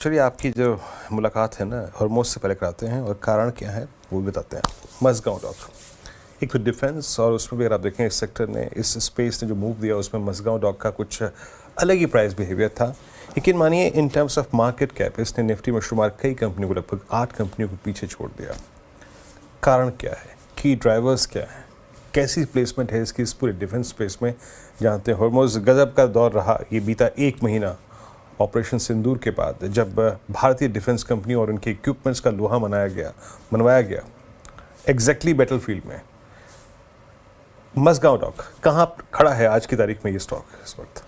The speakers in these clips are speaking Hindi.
चलिए आपकी जो मुलाकात है ना हॉर्मोज से पहले कराते हैं और कारण क्या है वो बताते हैं। मज़गांव डॉक एक तो डिफेंस और उसमें भी अगर आप देखें इस सेक्टर ने इस स्पेस ने जो मूव दिया उसमें मज़गांव डॉक का कुछ अलग ही प्राइस बिहेवियर था। लेकिन मानिए in terms of market cap इसने निफ्टी में शुमार कई कंपनियों को लगभग 8 कंपनियों को पीछे छोड़ दिया। कारण क्या है, की ड्राइवर्स क्या है, कैसी प्लेसमेंट है इसकी इस पूरे डिफेंस स्पेस में। जानते हैं हॉर्मोज गजब का दौर रहा ये बीता 1 महीना ऑपरेशन सिंदूर के बाद, जब भारतीय डिफेंस कंपनी और उनके इक्विपमेंट्स का लोहा मनवाया गया एग्जैक्टली बैटलफील्ड में। मज़गांव डॉक कहाँ खड़ा है आज की तारीख में ये स्टॉक इस वक्त?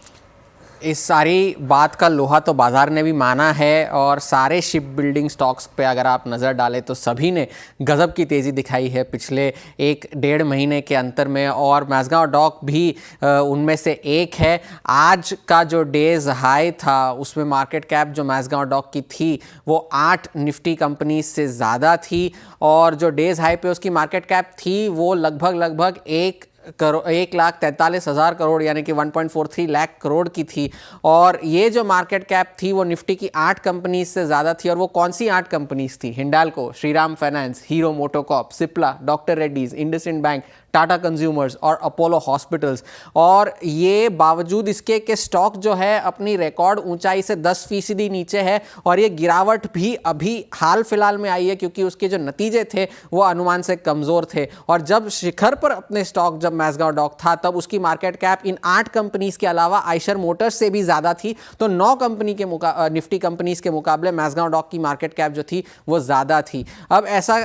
इस सारी बात का लोहा तो बाजार ने भी माना है और सारे शिप बिल्डिंग स्टॉक्स पे अगर आप नज़र डालें तो सभी ने गजब की तेज़ी दिखाई है पिछले 1-1.5 महीने के अंतर में, और मज़गांव डॉक भी उनमें से एक है। आज का जो डेज हाई था उसमें मार्केट कैप जो मज़गांव डॉक की थी वो 8 निफ्टी कंपनी से ज़्यादा थी, और जो डेज हाई पे उसकी मार्केट कैप थी वो लगभग 1,43,000 करोड़ यानी कि 1.43 लाख करोड़ की थी। और ये जो मार्केट कैप थी वो निफ्टी की 8 कंपनीज से ज़्यादा थी। और वो कौन सी 8 कंपनीज थी? Hindalco, Shriram finance, hero MotoCorp, Cipla, doctor Reddy's, IndusInd bank, Tata consumers और अपोलो हॉस्पिटल्स। और ये बावजूद इसके कि स्टॉक जो है अपनी रिकॉर्ड ऊंचाई से 10% नीचे है, और ये गिरावट भी अभी हाल फिलहाल में आई है क्योंकि उसके जो नतीजे थे वो अनुमान से कमज़ोर थे। और जब शिखर पर अपने स्टॉक जब मज़गांव डॉक था तब उसकी मार्केट कैप इन 8 कंपनीज के अलावा आयशर मोटर्स से भी ज़्यादा थी। तो 9 कंपनी के निफ्टी कंपनीज के मुकाबले मज़गांव डॉक की मार्केट कैप जो थी वो ज़्यादा थी। अब ऐसा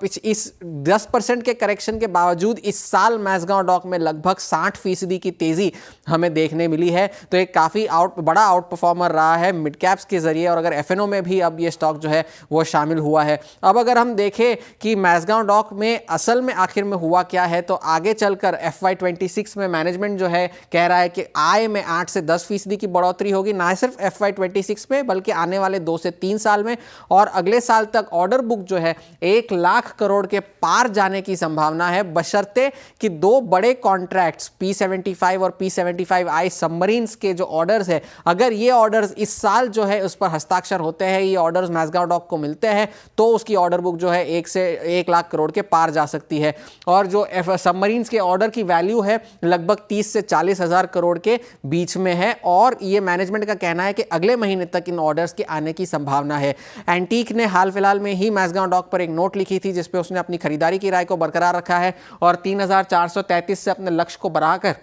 इस 10% के करेक्शन के बावजूद इस साल मज़गांव डॉक में लगभग 60% की तेजी हमें देखने मिली है। तो एक काफ़ी बड़ा आउट परफॉर्मर रहा है मिड कैप्स के जरिए, और अगर एफएनओ में भी अब ये स्टॉक जो है वो शामिल हुआ है। अब अगर हम देखें कि मज़गांव डॉक में असल में आखिर में हुआ क्या है, तो आगे चलकर FY26 में मैनेजमेंट जो है कह रहा है कि आय में 8 से 10% की बढ़ोतरी होगी, ना सिर्फ FY26 में बल्कि आने वाले 2 से 3 साल में। और अगले साल तक ऑर्डर बुक जो है 1 लाख करोड़ के पार जाने की संभावना है, बशर्ते कि 2 बड़े कॉन्ट्रैक्ट्स P75 और P75I सबमरीन्स के जो ऑर्डर्स है, अगर ये ऑर्डर्स इस साल जो है उस पर हस्ताक्षर होते हैं, ये ऑर्डर्स मज़गांव डॉक को मिलते हैं, तो उसकी ऑर्डर बुक जो है 1 से 1 लाख करोड़ के पार जा सकती है। और जो सबमरीन्स के ऑर्डर की वैल्यू है लगभग 30 से 40 हज़ार करोड़ के बीच में है, और ये मैनेजमेंट का कहना है कि अगले महीने तक इन ऑर्डर्स के आने की संभावना है। एंटीक ने हाल फिलहाल में ही मज़गांव डॉक पर एक नोट लिखी थी जिसपे उसने अपनी खरीदारी की राय को बरकरार रखा है और 3,433 से अपने लक्ष्य को बढ़ाकर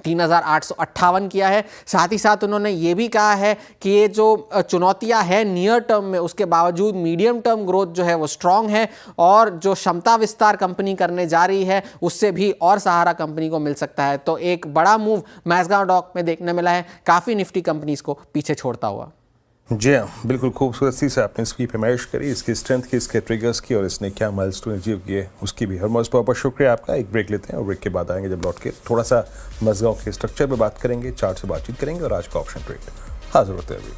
3,858 किया है। साथ ही साथ उन्होंने ये भी कहा है कि ये जो चुनौतियां हैं नियर टर्म में, उसके बावजूद मीडियम टर्म ग्रोथ जो है वो स्ट्रांग है, और जो क्षमता विस्तार कंपनी करने जा रही है उससे भी और सहारा कंपनी को मिल सकता है। तो एक बड़ा मूव मज़गांव डॉक में देखने मिला है, काफ़ी निफ्टी कंपनीज को पीछे छोड़ता हुआ। जी हाँ, बिल्कुल खूबसूरती से आपने इसकी फरमाइश करी, इसकी स्ट्रेंथ की, इसके ट्रिगर्स की, और इसने क्या माइलस्टोन अचीव किए उसकी भी। हॉर्मोज पर शुक्रिया आपका। एक ब्रेक लेते हैं और ब्रेक के बाद आएंगे जब लौट के थोड़ा सा मज़गांव के स्ट्रक्चर पे बात करेंगे, चार्ट से बातचीत करेंगे और आज का ऑप्शन ट्रेड हाजिर होते हैं अभी।